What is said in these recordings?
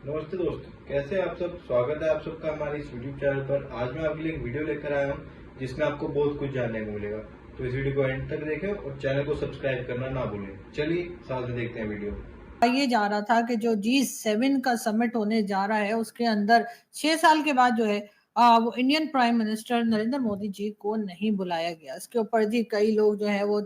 नमस्ते दोस्तों, कैसे हैं आप सब। स्वागत है आप सबका हमारे इस यूट्यूब चैनल पर। आज मैं आपके लिए एक वीडियो लेकर आया हूं जिसमें आपको बहुत कुछ जानने को मिलेगा। तो इस वीडियो को एंड तक देखें और चैनल को सब्सक्राइब करना ना भूलें। चलिए साथ में देखते हैं वीडियो। ये जा रहा था कि जो G7 का समिट होने जा रहा है उसके अंदर 6 साल के बाद जो है वो Indian prime minister Narendra Modi ji को नहीं बुलाया गया। इसके ऊपर जी कई लोग जो है वो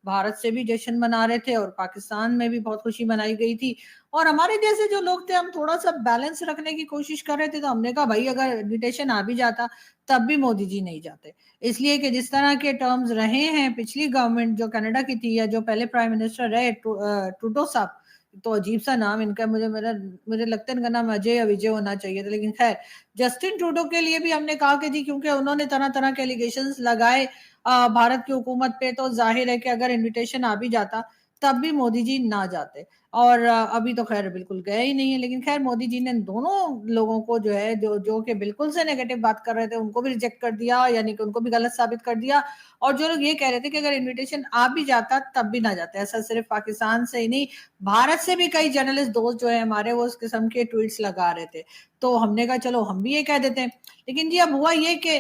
भारत से भी जश्न मना रहे थे और पाकिस्तान में भी बहुत खुशी मनाई गई थी। और हमारे जैसे जो लोग थे हम थोड़ा सा बैलेंस रखने की कोशिश कर रहे थे, तो हमने कहा भाई अगर इन्विटेशन आ भी जाता तब भी मोदी जी नहीं जाते, इसलिए कि जिस तरह के टर्म्स रहे हैं पिछली गवर्नमेंट जो कनाडा की थी या जो पहले प्राइम मिनिस्टर रहे ट्रूडो साहब, तो अजीब सा नाम इनका, मुझे लगता है इनका नाम अजय या विजय होना चाहिए था, लेकिन खैर जस्टिन ट्रूडो के लिए भी हमने कहा कि जी क्योंकि उन्होंने तरह तरह के एलिगेशंस लगाए भारत की हुकूमत पे, तो जाहिर है कि अगर इनविटेशन आ भी जाता तब भी मोदी जी ना जाते। और अभी तो खैर बिल्कुल गए ही नहीं है, लेकिन खैर मोदी जी ने दोनों लोगों को जो है जो जो कि बिल्कुल से नेगेटिव बात कर रहे थे उनको भी रिजेक्ट कर दिया, यानी कि उनको भी गलत साबित कर दिया। और जो लोग ये कह रहे थे कि अगर इनविटेशन आ भी जाता तब भी ना जाते, ऐसा सिर्फ पाकिस्तान से ही नहीं भारत से भी कई जर्नलिस्ट दोस्त जो है हमारे वो इस किस्म के ट्वीट्स लगा रहे थे। तो हमने कहा चलो हम भी ये कह देते हैं। लेकिन जी अब हुआ ये कि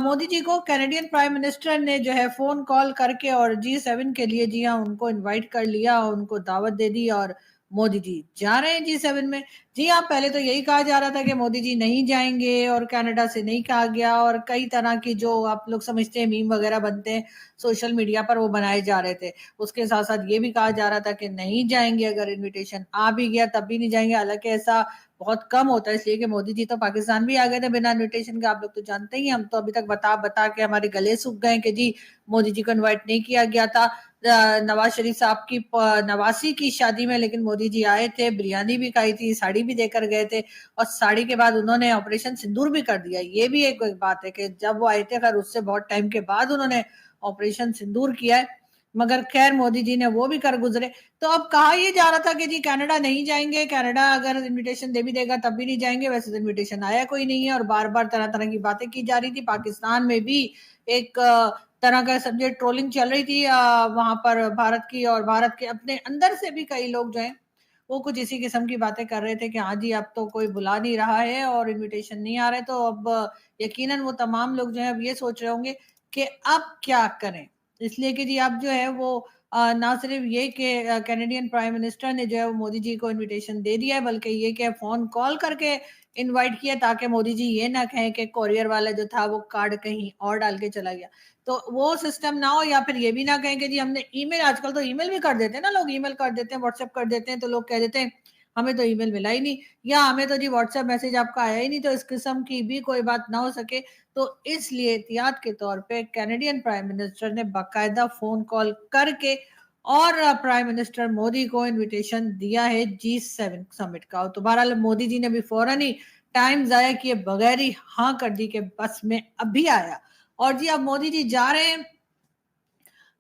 मोदी जी को कैनेडियन प्राइम मिनिस्टर ने जो है फोन कॉल करके और G7 के लिए जी हाँ उनको इनवाइट कर लिया, उनको दावत दे दी और मोदी जी जा रहे हैं G7 में। जी हाँ, पहले तो यही कहा जा रहा था कि मोदी जी नहीं जाएंगे और कनाडा से नहीं कहा गया, और कई तरह की जो आप लोग समझते हैं मीम वगैरह बनते हैं सोशल मीडिया पर वो बनाए जा रहे थे। उसके साथ साथ ये भी कहा जा रहा था कि नहीं जाएंगे, अगर इनविटेशन आ भी गया तब भी नहीं जाएंगे। हालांकि ऐसा बहुत कम होता है, इसलिए कि मोदी जी तो पाकिस्तान भी आ गए थे बिना इनविटेशन के, आप लोग तो जानते ही हैं। हम तो अभी तक बता बता के हमारे गले सूख गए कि जी मोदी जी को इन्वाइट नहीं किया गया था नवाज शरीफ साहब की नवासी की शादी में, लेकिन मोदी जी आए थे, बिरयानी भी खाई थी, साड़ी भी देकर गए थे, और साड़ी के बाद उन्होंने ऑपरेशन सिंदूर भी कर दिया। ये भी एक बात है कि जब वो आए थे खैर उससे बहुत टाइम के बाद उन्होंने ऑपरेशन सिंदूर किया है, मगर खैर मोदी जी ने वो भी कर गुजरे। तो अब कहा ये जा रहा था कि जी कनाडा नहीं जाएंगे, कनाडा अगर इनविटेशन दे भी देगा तब भी नहीं जाएंगे। वैसे तो इनविटेशन आया कोई नहीं है और बार बार तरह तरह की बातें की जा रही थी। पाकिस्तान में भी एक तरह का समझे ट्रोलिंग चल रही थी वहां पर भारत की, और भारत के अपने अंदर से भी कई लोग जो है वो कुछ इसी किस्म की बातें कर रहे थे कि हाँ जी अब तो कोई बुला नहीं रहा है और इनविटेशन नहीं आ रहे। तो अब यकीनन वो तमाम लोग जो है अब ये सोच रहे होंगे कि अब क्या करें, इसलिए कि जी अब जो है वो ना सिर्फ ये कि कैनेडियन प्राइम मिनिस्टर ने जो है वो मोदी जी को इनविटेशन दे दिया है, बल्कि ये कि फोन कॉल करके इनवाइट किया ताकि मोदी जी ये ना कहें कि कोरियर वाला जो था वो कार्ड कहीं और डाल के चला गया। तो वो सिस्टम ना हो, या फिर ये भी ना कहें कि जी हमने ईमेल, आजकल तो ईमेल भी कर देते हैं ना लोग, ईमेल कर देते हैं, व्हाट्सएप कर देते हैं, तो लोग कह देते हैं हमें तो ईमेल मिला ही नहीं, या हमें तो जी व्हाट्सएप मैसेज आपका आया ही नहीं। तो इस किस्म की भी कोई बात ना हो सके, तो इसलिए एहतियात के तौर पे कैनेडियन प्राइम मिनिस्टर ने बाकायदा फोन कॉल करके और प्राइम मिनिस्टर मोदी को इनविटेशन दिया है G7 समिट का। तो बहरहाल मोदी जी ने भी फौरन ही टाइम जाया किए बगैर ही हाँ कर दी कि बस में अभी आया। और जी अब मोदी जी जा रहे हैं,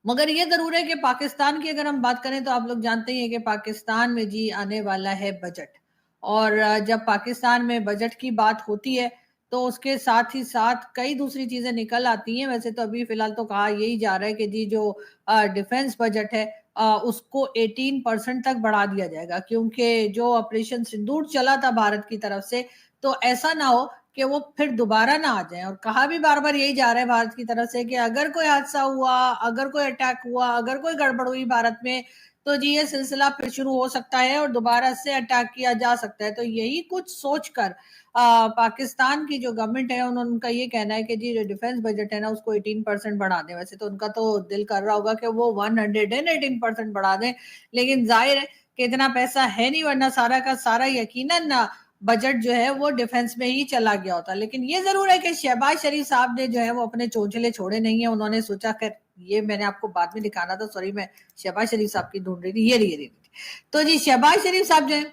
मगर ये जरूर है कि पाकिस्तान की अगर हम बात करें तो आप लोग जानते ही हैं कि पाकिस्तान में जी आने वाला है बजट। और जब पाकिस्तान में बजट की बात होती है तो उसके साथ ही साथ कई दूसरी चीजें निकल आती हैं। वैसे तो अभी फिलहाल तो कहा यही जा रहा है कि जी जो डिफेंस बजट है उसको 18% तक बढ़ा दिया जाएगा, क्योंकि जो ऑपरेशन सिंदूर चला था भारत की तरफ से, तो ऐसा ना हो कि वो फिर दोबारा ना आ जाए। और कहा भी बार बार यही जा रहा है भारत की तरफ से कि अगर कोई हादसा हुआ, अगर कोई अटैक हुआ, अगर कोई गड़बड़ हुई भारत में, तो जी ये सिलसिला फिर शुरू हो सकता है और दोबारा से अटैक किया जा सकता है। तो यही कुछ सोचकर पाकिस्तान की जो गवर्नमेंट है उनका ये कहना है कि जी जो डिफेंस बजट है ना उसको 18% बढ़ा दें। वैसे तो उनका तो दिल कर रहा होगा कि वो 118% बढ़ा दें, लेकिन जाहिर है कि इतना पैसा है नहीं, वरना सारा का सारा यकीनन ना बजट जो है वो डिफेंस में ही चला गया होता। लेकिन ये जरूर है कि शहबाज शरीफ साहब ने जो है वो अपने चोंचले छोड़े नहीं है। उन्होंने सोचा कर, ये मैंने आपको बाद में दिखाना था, सॉरी मैं शहबाज शरीफ साहब की ढूंढ रही थी, ये रही। तो जी शहबाज शरीफ साहब जो है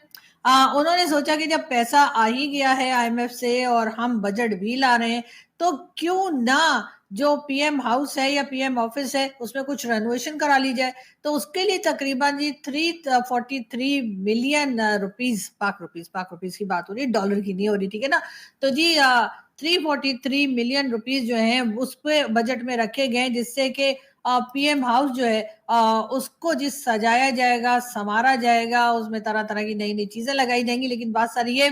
उन्होंने सोचा कि जब पैसा आ ही गया है IMF से और हम बजट भी ला रहे हैं, तो क्यों ना जो PM हाउस है या PM ऑफिस है उसमें कुछ रेनोवेशन करा ली जाए। तो उसके लिए तकरीबन जी 343 मिलियन रुपीस, पाक रुपीस की बात हो रही है, डॉलर की नहीं हो रही, ठीक है ना। तो जी 343 मिलियन रुपीस जो है उस पे बजट में रखे गए, जिससे कि पीएम हाउस जो है उसको जिस सजाया जाएगा, संवारा जाएगा, उसमें तरह तरह की नई नई चीजें लगाई जाएंगी। लेकिन बात सारी ये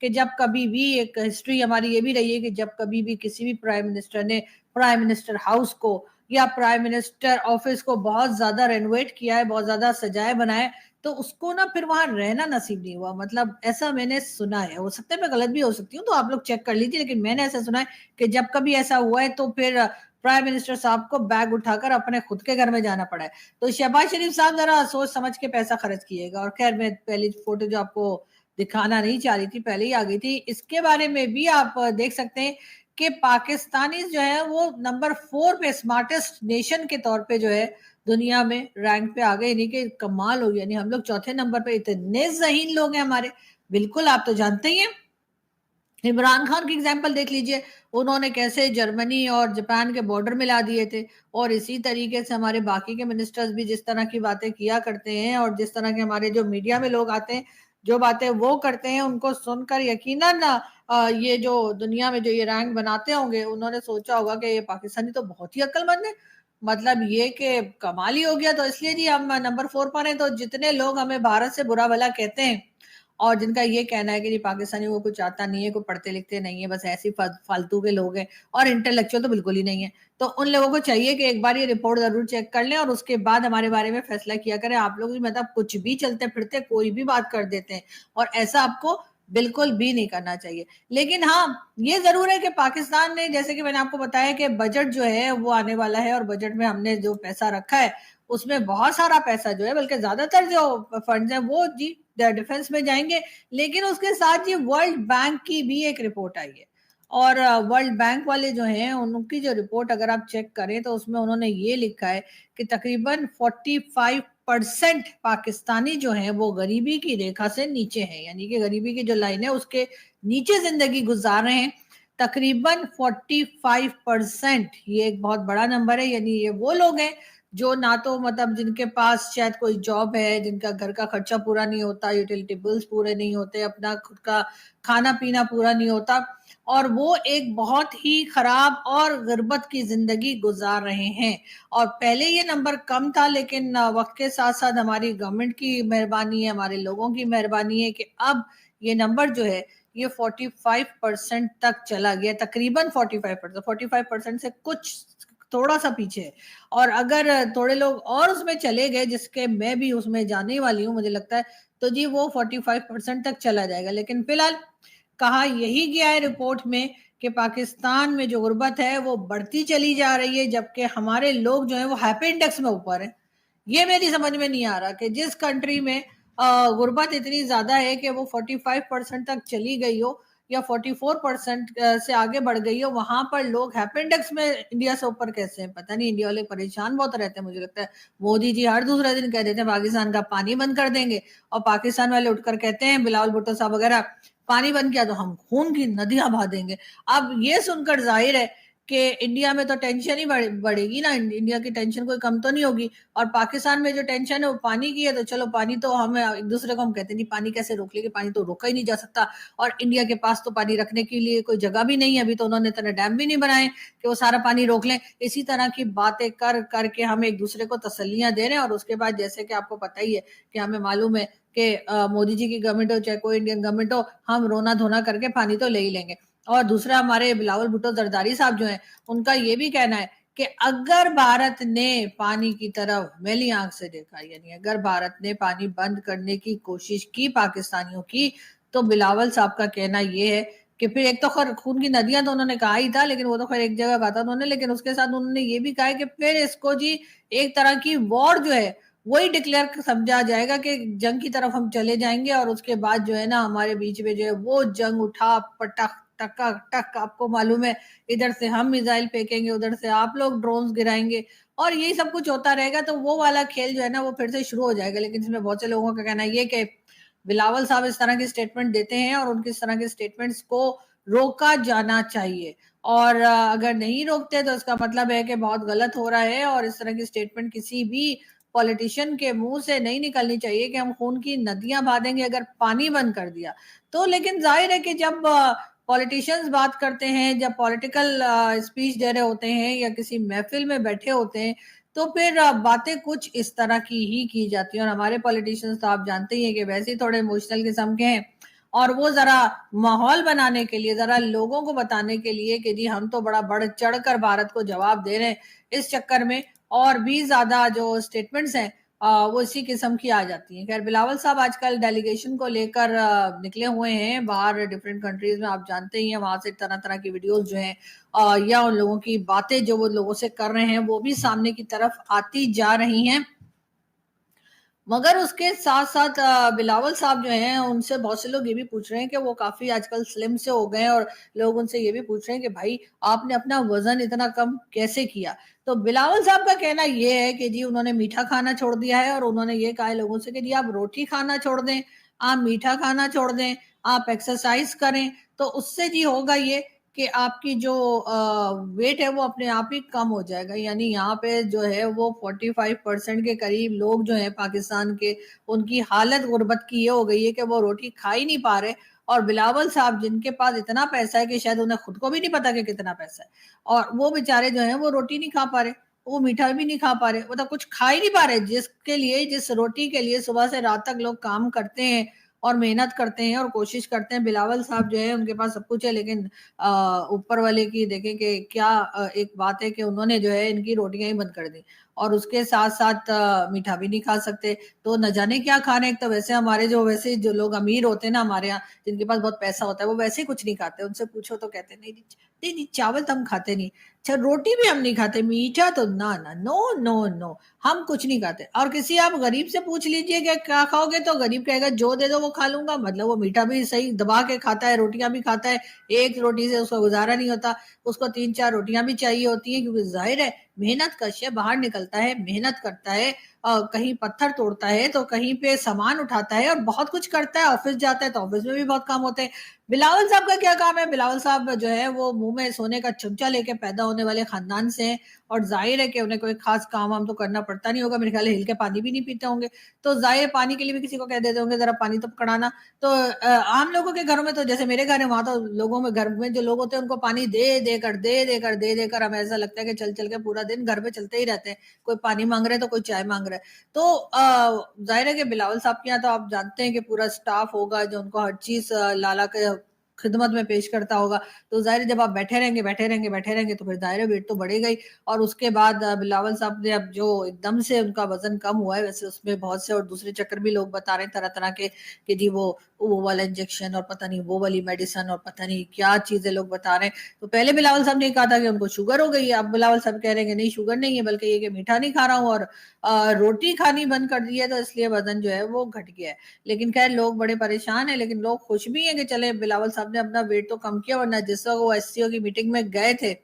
कि जब कभी भी, एक हिस्ट्री हमारी ये भी रही है कि जब कभी भी किसी भी प्राइम मिनिस्टर ने प्राइम मिनिस्टर हाउस को या प्राइम मिनिस्टर ऑफिस को बहुत ज्यादा रेनोवेट किया है, बहुत ज्यादा सजाए बनाए, तो उसको ना फिर वहां रहना नसीब नहीं हुआ। मतलब ऐसा मैंने सुना है, हो सकता है मैं गलत भी हो सकती हूँ, तो आप लोग चेक कर लीजिए, लेकिन मैंने ऐसा सुना है कि जब कभी ऐसा हुआ है तो फिर प्राइम मिनिस्टर साहब को बैग उठाकर अपने खुद के घर में जाना पड़ा है। तो शहबाज शरीफ साहब जरा सोच समझ के पैसा खर्च किएगा। और खैर, मैं पहली फोटो जो आपको दिखाना नहीं चाह रही थी, पहले ही आ गई थी, इसके बारे में भी आप देख सकते हैं कि पाकिस्तानी जो है वो नंबर 4 पे स्मार्टेस्ट नेशन के तौर पे जो है दुनिया में रैंक पे आ गए। यानी कि कमाल हो गया, यानी हम लोग चौथे नंबर पे, इतने ज़हीन लोग हैं हमारे। बिल्कुल, आप तो जानते ही हैं। इमरान खान की एग्जाम्पल देख लीजिए, उन्होंने कैसे जर्मनी और जापान के बॉर्डर मिला दिए थे। और इसी तरीके से हमारे बाकी के मिनिस्टर्स भी जिस तरह की बातें किया करते हैं और जिस तरह के हमारे जो मीडिया में लोग आते हैं, जो बातें वो करते हैं, उनको सुनकर यकीनन ये जो दुनिया में जो ये रैंक बनाते होंगे, उन्होंने सोचा होगा कि ये पाकिस्तानी तो बहुत ही अक्लमंद है। मतलब ये कि कमाल ही हो गया। तो इसलिए जी हम नंबर 4 पर हैं। तो जितने लोग हमें भारत से बुरा भला कहते हैं और जिनका ये कहना है कि जी पाकिस्तानी वो कुछ आता नहीं है, कोई पढ़ते लिखते नहीं है, बस ऐसी फालतू के लोग हैं और इंटेलेक्चुअल तो बिल्कुल ही नहीं है, तो उन लोगों को चाहिए कि एक बार ये रिपोर्ट जरूर चेक कर लें और उसके बाद हमारे बारे में फैसला किया करें। आप लोग भी मतलब कुछ भी चलते फिरते कोई भी बात कर देते हैं, और ऐसा आपको बिल्कुल भी नहीं करना चाहिए। लेकिन हाँ, ये जरूर है कि पाकिस्तान ने, जैसे कि मैंने आपको बताया कि बजट जो है वो आने वाला है, और बजट में हमने जो पैसा रखा है उसमें बहुत सारा पैसा जो है, बल्कि ज्यादातर जो फंड्स हैं वो जी डिफेंस में जाएंगे। लेकिन उसके साथ ये वर्ल्ड बैंक की भी एक रिपोर्ट आई है, और वर्ल्ड बैंक वाले जो हैं उनकी जो रिपोर्ट अगर आप चेक करें तो उसमें उन्होंने ये लिखा है कि तकरीबन 45% पाकिस्तानी जो हैं वो गरीबी की रेखा से नीचे हैं, यानी कि गरीबी की जो लाइन है उसके नीचे जिंदगी गुजार रहे हैं। तकरीबन 45%, ये एक बहुत बड़ा नंबर है। यानी ये वो लोग हैं जो ना तो मतलब जिनके पास शायद कोई जॉब है, जिनका घर का खर्चा पूरा नहीं होता, यूटिलिटी बिल्स पूरे नहीं होते, अपना खुद का खाना पीना पूरा नहीं होता, और वो एक बहुत ही खराब और गुर्बत की जिंदगी गुजार रहे हैं। और पहले ये नंबर कम था, लेकिन वक्त के साथ साथ हमारी गवर्नमेंट की मेहरबानी है, हमारे लोगों की मेहरबानी है कि अब ये नंबर जो है ये 45% तक चला गया, तकरीबन 45%, 45% से कुछ थोड़ा सा पीछे है। और अगर थोड़े लोग और उसमें चले गए, जिसके मैं भी उसमें जाने वाली हूँ मुझे लगता है, तो जी वो 45% तक चला जाएगा। लेकिन फिलहाल कहा यही गया है रिपोर्ट में कि पाकिस्तान में जो गुर्बत है वो बढ़ती चली जा रही है, जबकि हमारे लोग जो है वो हैप्पी इंडेक्स में ऊपर है। ये मेरी समझ में नहीं आ रहा कि जिस कंट्री में गुर्बत इतनी ज्यादा है कि वो 45% तक चली गई हो या 44% से आगे बढ़ गई हो, वहां पर लोग हैप्पी इंडेक्स में इंडिया से ऊपर कैसे हैं। पता नहीं, इंडिया वाले परेशान बहुत रहते हैं। मुझे लगता है मोदी जी हर दूसरे दिन कह देते हैं पाकिस्तान का पानी बंद कर देंगे, और पाकिस्तान वाले उठकर कहते हैं, बिलावल भुट्टो साहब वगैरह, पानी बंद किया तो हम खून की नदियां बहा देंगे। अब ये सुनकर जाहिर है कि इंडिया में तो टेंशन ही बढ़ेगी ना, इंडिया की टेंशन कोई कम तो नहीं होगी। और पाकिस्तान में जो टेंशन है वो पानी की है, तो चलो पानी तो हम एक दूसरे को हम कहते नहीं पानी कैसे रोक लेंगे, पानी तो रोका ही नहीं जा सकता, और इंडिया के पास तो पानी रखने के लिए कोई जगह भी नहीं है, अभी तो उन्होंने इतने डैम भी नहीं बनाए कि वो सारा पानी रोक लें। इसी तरह की बातें कर करके हम एक दूसरे को तसल्लियां दे रहे हैं, और उसके बाद जैसे कि आपको पता ही है कि हमें मालूम है कि मोदी जी की गवर्नमेंट हो चाहे कोई इंडियन गवर्नमेंट हो, हम रोना धोना करके पानी तो ले ही लेंगे। और दूसरा, हमारे बिलावल भुट्टो जरदारी साहब जो हैं, उनका ये भी कहना है कि अगर भारत ने पानी की तरफ मैली आंख से देखा, यानी अगर भारत ने पानी बंद करने की कोशिश की पाकिस्तानियों की, तो बिलावल साहब का कहना ये है कि फिर एक तो खैर खून की नदियां तो उन्होंने कहा ही था, लेकिन वो तो खैर एक जगह कहा था उन्होंने, लेकिन उसके साथ उन्होंने ये भी कहा है कि फिर इसको जी एक तरह की वॉर जो है वही डिक्लेयर समझा जाएगा कि जंग की तरफ हम चले जाएंगे, और उसके बाद जो है ना हमारे बीच में जो है वो जंग उठा पटक टका टक, आपको मालूम है इधर से हम मिसाइल फेंकेंगे, उधर से आप लोग ड्रोन्स गिराएंगे, और यही सब कुछ होता रहेगा। तो वो वाला खेल जो है ना वो फिर से शुरू हो जाएगा। लेकिन इसमें बहुत से लोगों का कहना ये कि बिलावल साहब इस तरह के स्टेटमेंट देते हैं और उनके इस तरह के स्टेटमेंट्स को रोका जाना चाहिए, और अगर नहीं रोकते तो इसका मतलब है कि बहुत गलत हो रहा है, और इस तरह की स्टेटमेंट किसी भी पॉलिटिशियन के मुंह से नहीं निकलनी चाहिए कि हम खून की नदियां बहा देंगे अगर पानी बंद कर दिया तो। लेकिन जाहिर है कि जब पॉलिटिशियंस बात करते हैं, जब पॉलिटिकल स्पीच दे रहे होते हैं या किसी महफिल में बैठे होते हैं, तो फिर बातें कुछ इस तरह की ही की जाती हैं। और हमारे पॉलिटिशियंस तो आप जानते ही हैं कि वैसे ही थोड़े इमोशनल किस्म के हैं, और वो जरा माहौल बनाने के लिए, जरा लोगों को बताने के लिए कि जी हम तो बड़ा बढ़ चढ़ कर भारत को जवाब दे रहे हैं, इस चक्कर में और भी ज्यादा जो स्टेटमेंट्स हैं वो इसी किस्म की आ जाती हैं। खैर, बिलावल साहब आजकल डेलीगेशन को लेकर निकले हुए हैं बाहर डिफरेंट कंट्रीज में, आप जानते ही हैं, वहां से तरह तरह की वीडियोस जो हैं या उन लोगों की बातें जो वो लोगों से कर रहे हैं वो भी सामने की तरफ आती जा रही हैं। मगर उसके साथ साथ बिलावल साहब जो हैं उनसे बहुत से लोग ये भी पूछ रहे हैं कि वो काफी आजकल स्लिम से हो गए हैं, और लोग उनसे ये भी पूछ रहे हैं कि भाई आपने अपना वजन इतना कम कैसे किया। तो बिलावल साहब का कहना ये है कि जी उन्होंने मीठा खाना छोड़ दिया है, और उन्होंने ये कहा है लोगों से कि जी आप रोटी खाना छोड़ दें, आप मीठा खाना छोड़ दें, आप एक्सरसाइज करें, तो उससे जी होगा ये कि आपकी जो वेट है वो अपने आप ही कम हो जाएगा। यानी यहाँ पे जो है वो 45% के करीब लोग जो है पाकिस्तान के, उनकी हालत गुर्बत की ये हो गई है कि वो रोटी खा ही नहीं पा रहे। और बिलावल साहब जिनके पास इतना पैसा है कि शायद उन्हें खुद को भी नहीं पता कि कितना पैसा है, और वो बेचारे जो है वो रोटी नहीं खा पा रहे, वो मीठा भी नहीं खा पा रहे, मतलब कुछ खा ही नहीं पा रहे, जिसके लिए, जिस रोटी के लिए सुबह से रात तक लोग काम करते हैं और मेहनत करते हैं और कोशिश करते हैं। बिलावल साहब जो है उनके पास सब कुछ है, लेकिन ऊपर वाले की देखें कि क्या एक बात है कि उन्होंने जो है इनकी रोटियां ही बंद कर दी, और उसके साथ साथ मीठा भी नहीं खा सकते। तो न जाने क्या खा रहे हैं। तो वैसे हमारे वैसे जो लोग अमीर होते हैं ना हमारे यहाँ, जिनके पास बहुत पैसा होता है, वो वैसे ही कुछ नहीं खाते। उनसे पूछो तो कहते नहीं नहीं नहीं नहीं, चावल तो हम खाते नहीं, अच्छा रोटी भी हम नहीं खाते, मीठा तो ना ना, नो नो नो, हम कुछ नहीं खाते। और किसी आप गरीब से पूछ लीजिए कि क्या खाओगे, तो गरीब कहेगा जो दे दो वो खा लूंगा। मतलब वो मीठा भी सही दबा के खाता है, रोटियां भी खाता है, एक रोटी से उसका गुजारा नहीं होता, उसको 3-4 रोटियां भी चाहिए होती हैं, क्योंकि जाहिर है मेहनत कश है, बाहर निकलता है, मेहनत करता है, कहीं पत्थर तोड़ता है तो कहीं पे सामान उठाता है, और बहुत कुछ करता है, ऑफिस जाता है तो ऑफिस में भी बहुत काम होते हैं। बिलावल साहब का क्या काम है? बिलावल साहब जो है वो मुंह में सोने का चमचा लेके पैदा होने वाले खानदान से हैं, और जाहिर है कि उन्हें कोई खास काम वाम तो करना पड़ता नहीं होगा। मेरे ख्याल है हिल के पानी भी नहीं पीते होंगे, तो जाहिर है पानी के लिए भी किसी को कह देते होंगे जरा पानी तो पकड़ाना। तो आम लोगों के घरों में तो, जैसे मेरे घर है, वहां तो लोगों में, घर में जो लोग होते हैं उनको पानी दे देकर हमें ऐसा लगता है कि चल चल के पूरा दिन घर में चलते ही रहते हैं, कोई पानी मांग रहे हैं तो कोई चाय मांग रहा है। तो जाहिर है कि बिलावल साहब के यहाँ तो आप जानते हैं कि पूरा स्टाफ होगा जो उनको हर चीज लाला के खिदमत में पेश करता होगा। तो जाहिर है जब आप बैठे रहेंगे तो फिर जाहिर है वेट तो बढ़ेगा ही। और उसके बाद बिलावल साहब ने अब जो एकदम से उनका वजन कम हुआ है, वैसे उसमें बहुत से और दूसरे चक्कर भी लोग बता रहे हैं तरह तरह के कि जी वो वाला इंजेक्शन और पता नहीं वो वाली मेडिसिन और पता नहीं क्या चीजें लोग बता रहे हैं। तो पहले बिलावल साहब ने कहा था कि उनको शुगर हो गई है, अब बिलावल साहब कह रहे हैं कि नहीं शुगर नहीं है, बल्कि ये कि मीठा नहीं खा रहा हूँ और रोटी खानी बंद कर दी है, तो इसलिए वजन जो है वो घट गया है। लेकिन खैर लोग बड़े परेशान हैं, लेकिन लोग खुश भी हैं कि चले बिलावल साहब ने अपना वेट तो कम किया, वरना जिस वक्त वो एससीओ की मीटिंग में गए थे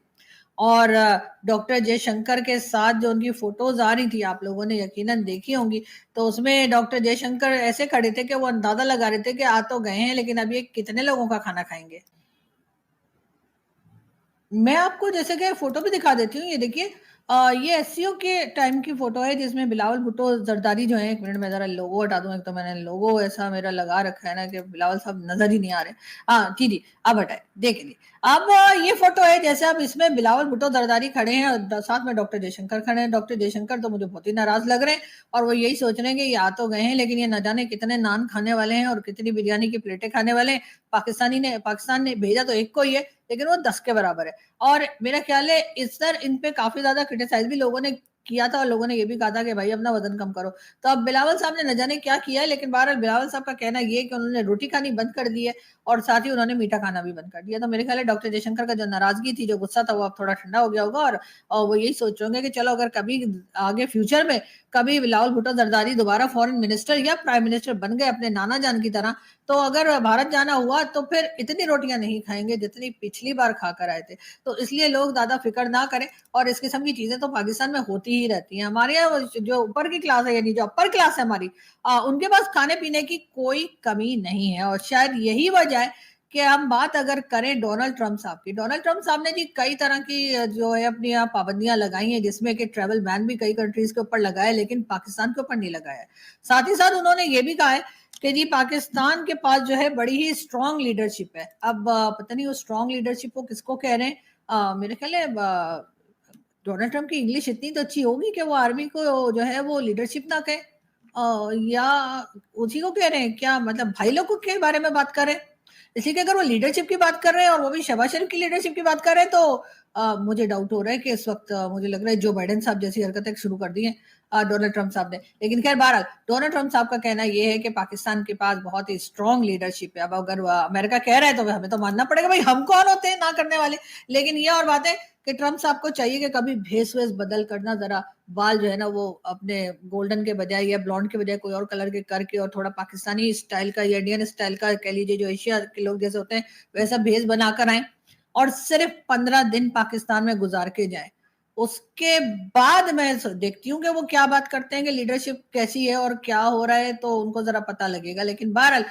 और डॉक्टर जयशंकर के साथ जो उनकी फोटोज आ रही थी, आप लोगों ने यकीनन देखी होंगी, तो उसमें डॉक्टर जयशंकर ऐसे खड़े थे कि वो अंदाजा लगा रहे थे कि आ तो गए हैं, लेकिन अब ये कितने लोगों का खाना खाएंगे। मैं आपको जैसे कि फोटो भी दिखा देती हूँ, ये देखिए ये एससीओ के टाइम की फोटो है जिसमें बिलावल भुट्टो जरदारी जो है, एक मिनट में जरा लोगो हटा दूं, एक तो मैंने लोगो ऐसा मेरा लगा रखा है ना कि बिलावल साहब नजर ही नहीं आ रहे। हाँ जी जी, अब हटाए, देख ली। अब ये फोटो है, जैसे अब इसमें बिलावल भुट्टो जरदारी खड़े हैं और साथ में डॉक्टर जयशंकर खड़े हैं। डॉक्टर जयशंकर तो मुझे बहुत ही नाराज लग रहे हैं, और वो यही सोच रहे हैं कि ये आ तो गए हैं, लेकिन ये न जाने कितने नान खाने वाले हैं और कितनी बिरयानी की प्लेटें खाने वाले हैं। पाकिस्तान ने भेजा तो एक को ही है, लेकिन वो 10 के बराबर है। और मेरा ख्याल है इस पर इन पे काफी ज्यादा क्रिटिसाइज भी लोगों ने किया था, और लोगों ने ये भी कहा था कि भाई अपना वजन कम करो। तो अब बिलावल साहब ने न जाने क्या किया है, लेकिन बहरहाल बिलावल साहब का कहना ये है कि उन्होंने रोटी खानी बंद कर दी है और साथ ही उन्होंने मीठा खाना भी बंद कर दिया। तो मेरे ख्याल है डॉक्टर जयशंकर का जो नाराजगी थी, जो गुस्सा था, वो अब थोड़ा ठंडा हो गया होगा, और वो यही सोच रहे होंगे कि चलो अगर कभी आगे फ्यूचर में कभी बिलावल भुट्टो जरदारी दोबारा फॉरेन मिनिस्टर या प्राइम मिनिस्टर बन गए अपने नाना जान की तरह, तो अगर भारत जाना हुआ तो फिर इतनी रोटियां नहीं खाएंगे जितनी पिछली बार खाकर आए थे। तो इसलिए लोग ज्यादा फिक्र ना करें, और इस किस्म की चीजें तो पाकिस्तान में होती ही रहती हैं। हमारे यहाँ जो ऊपर की क्लास है, यानी जो अपर क्लास है हमारी, उनके पास खाने पीने की कोई कमी नहीं है। और शायद यही वजह है कि हम बात अगर करें डोनाल्ड ट्रंप साहब की, डोनाल्ड ट्रंप साहब ने जी कई तरह की जो है अपनी यहाँ पाबंदियां लगाई हैं, जिसमें कि ट्रेवल बैन भी कई कंट्रीज के ऊपर लगाया है, लेकिन पाकिस्तान के ऊपर नहीं लगाया है। साथ ही साथ उन्होंने ये भी कहा है कि जी पाकिस्तान के पास जो है बड़ी ही स्ट्रांग लीडरशिप है। अब पता नहीं वो स्ट्रांग लीडरशिप को किसको कह रहे हैं, मेरे ख्याल है डोनाल्ड ट्रंप की इंग्लिश इतनी तो अच्छी होगी कि वो आर्मी को जो है वो लीडरशिप ना कहे, या उसी को कह रहे हैं क्या, मतलब भाई लोगों के बारे में बात कर रहे हैं। इसलिए कि अगर वो लीडरशिप की बात कर रहे हैं और वो भी शहबाज शरीफ की लीडरशिप की बात कर रहे हैं, तो मुझे डाउट हो रहा है कि इस वक्त मुझे लग रहा है जो बाइडेन साहब जैसी हरकतें शुरू कर दी हैं डोनाल्ड ट्रंप साहब ने। लेकिन खैर बहरहाल डोनाल्ड ट्रंप साहब का कहना ये है कि पाकिस्तान के पास बहुत ही स्ट्रांग लीडरशिप है। अब अगर अमेरिका कह रहा है तो हमें तो मानना पड़ेगा, भाई हम कौन होते हैं ना करने वाले। लेकिन ये और बात है कि ट्रंप साहब को चाहिए कि कभी भेस वेस बदल करना, जरा बाल जो है ना वो अपने गोल्डन के बजाय या ब्लॉन्ड के बजाय कोई और कलर के करके, और थोड़ा पाकिस्तानी स्टाइल का या इंडियन स्टाइल का कह लीजिए, जो एशिया के लोग जैसे होते हैं वैसा भेस बनाकर आए और सिर्फ 15 दिन पाकिस्तान में गुजार के जाए। उसके बाद मैं देखती हूँ कि वो क्या बात करते हैं कि लीडरशिप कैसी है और क्या हो रहा है, तो उनको जरा पता लगेगा। लेकिन बहरहाल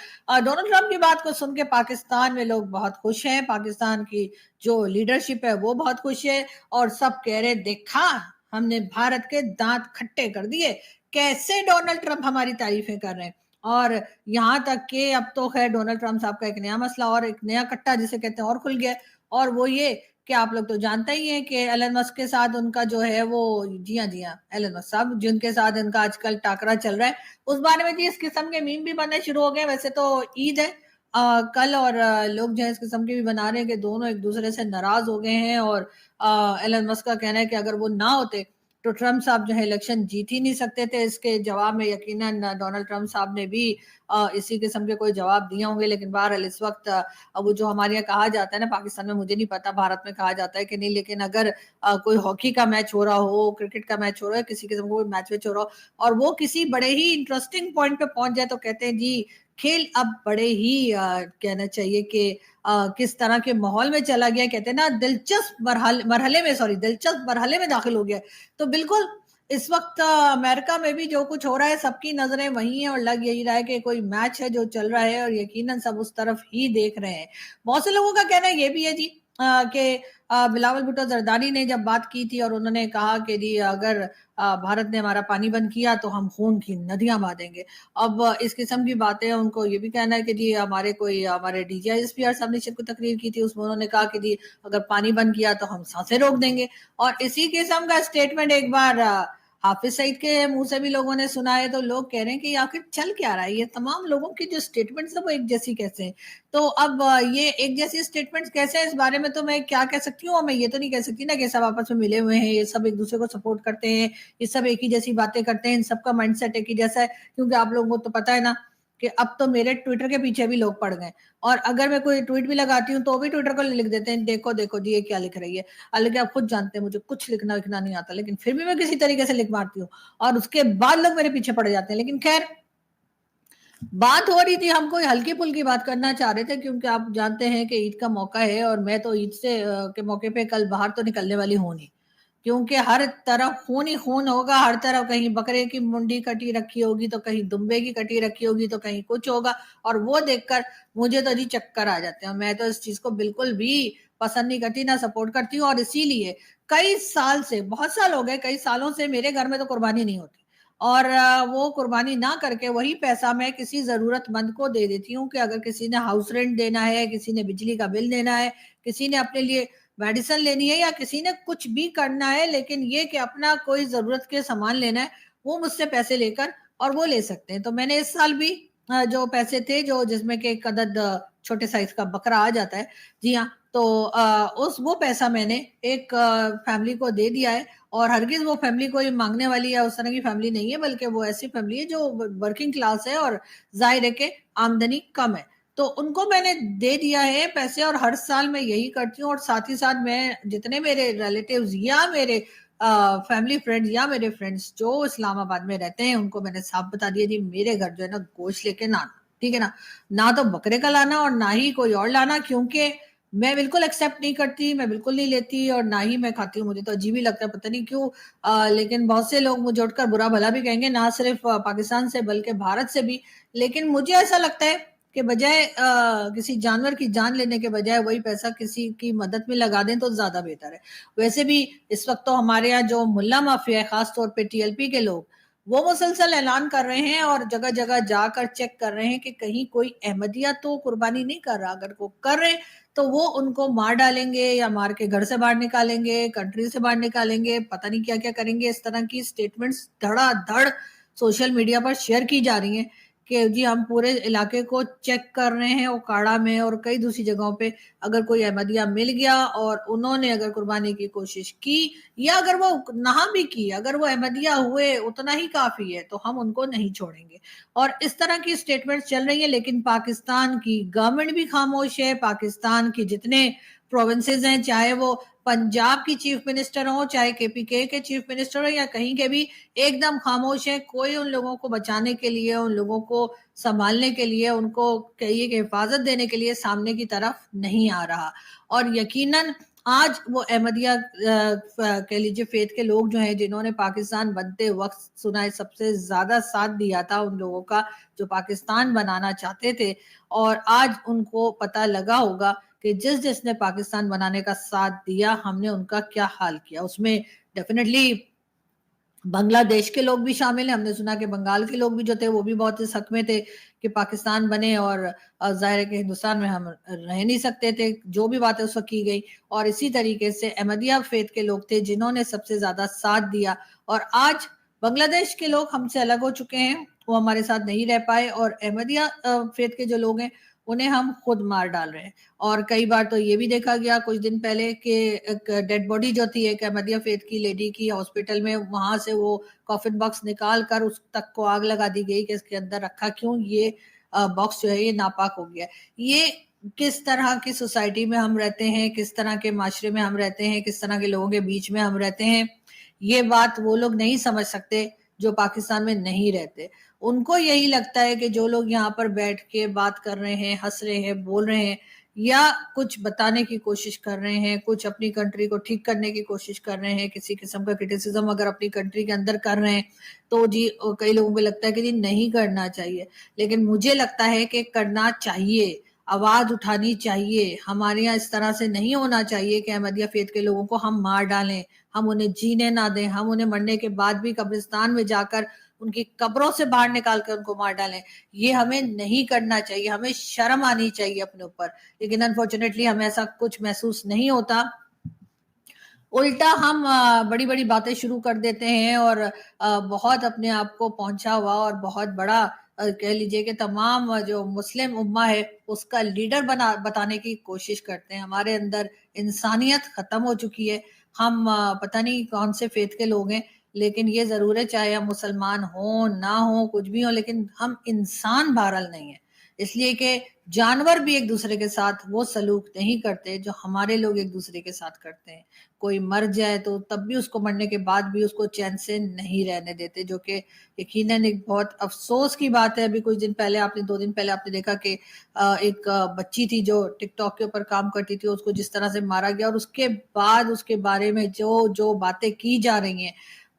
डोनाल्ड ट्रंप की बात को सुन के पाकिस्तान में लोग बहुत खुश हैं, पाकिस्तान की जो लीडरशिप है वो बहुत खुश है, और सब कह रहे देखा हमने भारत के दांत खट्टे कर दिए, कैसे डोनाल्ड ट्रंप हमारी तारीफें कर रहे हैं। और यहां तक कि अब तो खैर डोनाल्ड ट्रंप साहब का एक नया मसला और एक नया कट्टा जिसे कहते हैं और खुल गया, और वो ये कि आप लोग तो जानते ही हैं कि एलन मस्क के साथ उनका जो है वो, जी हाँ एलन मस्क साहब जिनके साथ इनका आजकल टाकरा चल रहा है, उस बारे में जी इस किस्म के मीम भी बनने शुरू हो गए। वैसे तो ईद है कल, और लोग जो है इस किस्म के भी बना रहे हैं कि दोनों एक दूसरे से नाराज हो गए हैं, और एलन मस्क का कहना है कि अगर वो ना होते तो ट्रंप साहब जो है इलेक्शन जीत ही नहीं सकते थे। इसके जवाब में यकीनन डोनाल्ड ट्रंप साहब ने भी इसी किस्म के कोई जवाब दिए होंगे। लेकिन बहरहाल इस वक्त अब वो जो हमारे यहाँ कहा जाता है ना, पाकिस्तान में मुझे नहीं पता भारत में कहा जाता है कि नहीं, लेकिन अगर कोई हॉकी का मैच हो रहा हो, क्रिकेट का मैच हो रहा है, किसी किस्म का कोई मैच हो रहा हो, और वो किसी बड़े ही इंटरेस्टिंग पॉइंट पे पहुंच जाए, तो कहते हैं जी खेल अब बड़े ही कहना चाहिए कि किस तरह के माहौल में चला गया, कहते हैं ना दिलचस्प दिलचस्प मरहले में दाखिल हो गया। तो बिल्कुल इस वक्त अमेरिका में भी जो कुछ हो रहा है सबकी नजरें वही हैं, और लग यही रहा है कि कोई मैच है जो चल रहा है और यकीनन सब उस तरफ ही देख रहे हैं। बहुत से लोगों का कहना ये भी है जी कि बिलावल भुट्टो जरदारी ने जब बात की थी और उन्होंने कहा कि जी अगर भारत ने हमारा पानी बंद किया तो हम खून की नदियां बहा देंगे। अब इस किस्म की बातें, उनको ये भी कहना है कि जी हमारे डीजीआईएसपीआर साहब ने को तकरीर की थी, उसमें उन्होंने कहा कि जी अगर पानी बंद किया तो हम सांसें रोक देंगे। और इसी किस्म का स्टेटमेंट एक बार हाफिज सईद के मुंह से भी लोगों ने सुना है। तो लोग कह रहे हैं कि आखिर चल क्या रहा है, ये तमाम लोगों की जो स्टेटमेंट्स है वो एक जैसी कैसे हैं। तो अब ये एक जैसी स्टेटमेंट्स कैसे है, इस बारे में तो मैं क्या कह सकती हूँ, मैं ये तो नहीं कह सकती ना कि सब आपस में मिले हुए हैं, ये सब एक दूसरे को सपोर्ट करते हैं, ये सब एक ही जैसी बातें करते हैं, इन सबका माइंडसेट एक ही जैसा है। क्योंकि आप लोगों को तो पता है ना कि अब तो मेरे ट्विटर के पीछे भी लोग पड़ गए, और अगर मैं कोई ट्वीट भी लगाती हूँ तो भी ट्विटर को लिख देते हैं देखो देखो जी ये क्या लिख रही है। हालांकि आप खुद जानते हैं मुझे कुछ लिखना लिखना नहीं आता, लेकिन फिर भी मैं किसी तरीके से लिख मारती हूँ, और उसके बाद लोग मेरे पीछे पड़ जाते हैं। लेकिन खैर बात हो रही थी, हम कोई हल्की फुल्की बात करना चाह रहे थे, क्योंकि आप जानते हैं कि ईद का मौका है, और मैं तो ईद से के मौके पे कल बाहर तो निकलने वाली हूं नहीं, क्योंकि हर तरफ खून ही खून होगा। हर तरफ कहीं बकरे की मुंडी कटी रखी होगी, तो कहीं दुम्बे की कटी रखी होगी, तो कहीं कुछ होगा, और वो देखकर मुझे तो जी चक्कर आ जाते हैं। मैं तो इस चीज को बिल्कुल भी पसंद नहीं करती, ना सपोर्ट करती हूँ, और इसीलिए कई साल से, बहुत साल हो गए, कई सालों से मेरे घर में तो कुर्बानी नहीं होती, और वो कुर्बानी ना करके वही पैसा मैं किसी जरूरतमंद को दे देती हूँ कि अगर किसी ने हाउस रेंट देना है, किसी ने बिजली का बिल देना है, किसी ने अपने लिए मेडिसिन लेनी है, या किसी ने कुछ भी करना है, लेकिन ये कि अपना कोई जरूरत के सामान लेना है, वो मुझसे पैसे लेकर और वो ले सकते हैं। तो मैंने इस साल भी जो पैसे थे, जो जिसमें के एक अदद छोटे साइज का बकरा आ जाता है, जी हाँ, तो उस वो पैसा मैंने एक फैमिली को दे दिया है। और हरगिज वो फैमिली कोई मांगने वाली या उस तरह की फैमिली नहीं है, बल्कि वो ऐसी फैमिली है जो वर्किंग क्लास है और जाहिर है कि आमदनी कम है, तो उनको मैंने दे दिया है पैसे। और हर साल मैं यही करती हूँ, और साथ ही साथ मैं जितने मेरे रिलेटिव्स या मेरे फैमिली फ्रेंड्स या मेरे फ्रेंड्स जो इस्लामाबाद में रहते हैं, उनको मैंने साफ बता दिया जी मेरे घर जो है ना गोश्त लेके ना आना, ठीक है ना, ना तो बकरे का लाना और ना ही कोई और लाना, क्योंकि मैं बिल्कुल एक्सेप्ट नहीं करती, मैं बिल्कुल नहीं लेती, और ना ही मैं खाती हूँ। मुझे तो अजीब ही लगता है, पता नहीं क्यों, लेकिन बहुत से लोग मुझे उठकर बुरा भला भी कहेंगे, ना सिर्फ पाकिस्तान से बल्कि भारत से भी। लेकिन मुझे ऐसा लगता है कि बजाय किसी जानवर की जान लेने के बजाय वही पैसा किसी की मदद में लगा दें तो ज्यादा बेहतर है। वैसे भी इस वक्त तो हमारे यहाँ जो मुल्ला माफिया है, खास तौर पे टीएलपी के लोग, وہ مسلسل اعلان کر رہے ہیں اور جگہ جگہ جا کر چیک کر رہے ہیں کہ کہیں کوئی احمدیہ تو قربانی نہیں کر رہا. اگر وہ کر رہے تو وہ ان کو مار ڈالیں گے یا مار کے گھر سے باہر نکالیں گے, کنٹری سے باہر نکالیں گے, پتہ نہیں کیا کیا کریں گے. اس طرح کی سٹیٹمنٹس دھڑا دھڑ سوشل میڈیا پر شیئر کی جا رہی ہیں کہ جی ہم پورے علاقے کو چیک کر رہے ہیں, اوکاڑا میں اور کئی دوسری جگہوں پہ اگر کوئی احمدیہ مل گیا اور انہوں نے اگر قربانی کی کوشش کی یا اگر وہ نہ بھی کی, اگر وہ احمدیہ ہوئے اتنا ہی کافی ہے تو ہم ان کو نہیں چھوڑیں گے. اور اس طرح کی سٹیٹمنٹ چل رہی ہیں. لیکن پاکستان کی گورنمنٹ بھی خاموش ہے. پاکستان کی جتنے پروونسز ہیں, چاہے وہ پنجاب کی چیف منسٹر ہوں, چاہے KPK کے چیف منسٹر ہوں یا کہیں کے بھی, ایک دم خاموش ہے. کوئی ان لوگوں کو بچانے کے لیے, ان لوگوں کو سنبھالنے کے لیے, ان کو کہیے کہ حفاظت دینے کے لیے سامنے کی طرف نہیں آ رہا. اور یقیناً آج وہ احمدیہ کہہ لیجیے فیتھ کے لوگ جو ہیں جنہوں نے پاکستان بنتے وقت سنا ہے سب سے زیادہ ساتھ دیا تھا ان لوگوں کا جو پاکستان بنانا چاہتے تھے, اور آج ان کو پتہ لگا ہوگا کہ جس نے پاکستان بنانے کا ساتھ دیا ہم نے ان کا کیا حال کیا. اس میں ڈیفینیٹلی بنگلہ دیش کے لوگ بھی شامل ہیں. ہم نے سنا کہ بنگال کے لوگ بھی جو تھے وہ بھی بہت اس حق میں تھے کہ پاکستان بنے, اور ظاہر ہے کہ ہندوستان میں ہم رہ نہیں سکتے تھے, جو بھی باتیں اس وقت کی گئی. اور اسی طریقے سے احمدیہ فیتھ کے لوگ تھے جنہوں نے سب سے زیادہ ساتھ دیا. اور آج بنگلہ دیش کے لوگ ہم سے الگ ہو چکے ہیں, وہ ہمارے ساتھ نہیں رہ پائے, اور احمدیہ فیتھ کے جو لوگ ہیں انہیں ہم خود مار ڈال رہے ہیں. اور کئی بار تو یہ بھی دیکھا گیا کچھ دن پہلے کہ ایک ڈیڈ باڈی جو تھی ایک احمدیہ فیتھ کی لیڈی کی ہاسپٹل میں, وہاں سے وہ کافن باکس نکال کر اس تک کو آگ لگا دی گئی کہ اس کے اندر رکھا کیوں, یہ باکس جو ہے یہ ناپاک ہو گیا. یہ کس طرح کی سوسائٹی میں ہم رہتے ہیں, کس طرح کے معاشرے میں ہم رہتے ہیں, کس طرح کے لوگوں کے بیچ میں ہم رہتے ہیں, یہ بات وہ لوگ نہیں سمجھ سکتے جو پاکستان میں نہیں رہتے. ان کو یہی لگتا ہے کہ جو لوگ یہاں پر بیٹھ کے بات کر رہے ہیں, ہنس رہے ہیں, بول رہے ہیں یا کچھ بتانے کی کوشش کر رہے ہیں, کچھ اپنی کنٹری کو ٹھیک کرنے کی کوشش کر رہے ہیں, کسی قسم کا کرٹیسزم اگر اپنی کنٹری کے اندر کر رہے ہیں تو جی کئی لوگوں کو لگتا ہے کہ جی نہیں کرنا چاہیے. لیکن مجھے لگتا ہے کہ کرنا چاہیے, آواز اٹھانی چاہیے. ہمارے یہاں اس طرح سے نہیں ہونا چاہیے کہ احمدیہ فیتھ کے لوگوں کو ہم مار ڈالیں, ہم انہیں جینے نہ دیں, ہم انہیں مرنے کے بعد بھی قبرستان میں جا کر ان کی قبروں سے باہر نکال کر ان کو مار ڈالیں. یہ ہمیں نہیں کرنا چاہیے, ہمیں شرم آنی چاہیے اپنے اوپر. لیکن انفارچونیٹلی ہمیں ایسا کچھ محسوس نہیں ہوتا, الٹا ہم بڑی بڑی باتیں شروع کر دیتے ہیں اور بہت اپنے آپ کو پہنچا ہوا اور بہت بڑا کہہ لیجئے کہ تمام جو مسلم امہ ہے اس کا لیڈر بتانے کی کوشش کرتے ہیں. ہمارے اندر انسانیت ختم ہو چکی ہے. ہم پتہ نہیں کون سے فیتھ کے لوگ ہیں, لیکن یہ ضرور ہے چاہے ہم مسلمان ہوں نہ ہوں کچھ بھی ہوں, لیکن ہم انسان بہرحال نہیں ہیں. اس لیے کہ جانور بھی ایک دوسرے کے ساتھ وہ سلوک نہیں کرتے جو ہمارے لوگ ایک دوسرے کے ساتھ کرتے ہیں. کوئی مر جائے تو تب بھی اس کو مرنے کے بعد بھی اس کو چین سے نہیں رہنے دیتے, جو کہ یقیناً ایک بہت افسوس کی بات ہے. ابھی کچھ دن پہلے 2 دن پہلے آپ نے دیکھا کہ ایک بچی تھی جو ٹک ٹاک کے اوپر کام کرتی تھی, اس کو جس طرح سے مارا گیا, اور اس کے بعد اس کے بارے میں جو باتیں کی جا رہی ہیں,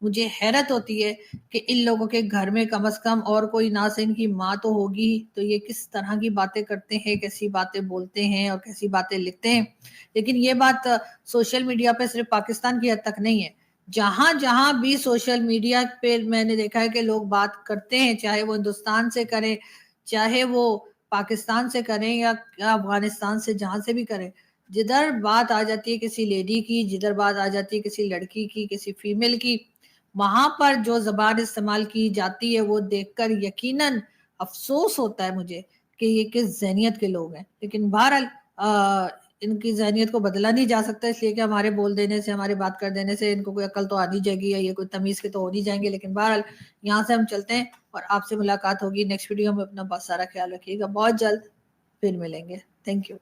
مجھے حیرت ہوتی ہے کہ ان لوگوں کے گھر میں کم از کم اور کوئی نہ سے ان کی ماں تو ہوگی, تو یہ کس طرح کی باتیں کرتے ہیں, کیسی باتیں بولتے ہیں اور کیسی باتیں لکھتے ہیں. لیکن یہ بات سوشل میڈیا پہ صرف پاکستان کی حد تک نہیں ہے, جہاں بھی سوشل میڈیا پہ میں نے دیکھا ہے کہ لوگ بات کرتے ہیں, چاہے وہ ہندوستان سے کریں, چاہے وہ پاکستان سے کریں یا افغانستان سے, جہاں سے بھی کریں, جدھر بات آ جاتی ہے کسی لیڈی کی, جدھر بات آ جاتی ہے کسی لڑکی کی, کسی فیمیل کی, وہاں پر جو زبان استعمال کی جاتی ہے وہ دیکھ کر یقیناً افسوس ہوتا ہے مجھے کہ یہ کس ذہنیت کے لوگ ہیں. لیکن بہرحال ان کی ذہنیت کو بدلا نہیں جا سکتا, اس لیے کہ ہمارے بول دینے سے, ہمارے بات کر دینے سے ان کو کوئی عقل تو آنی جائے گی یا یہ کوئی تمیز کے تو ہو نہیں جائیں گے. لیکن بہرحال یہاں سے ہم چلتے ہیں اور آپ سے ملاقات ہوگی نیکسٹ ویڈیو میں. اپنا بہت سارا خیال رکھیے گا, بہت جلد پھر ملیں گے. Thank you.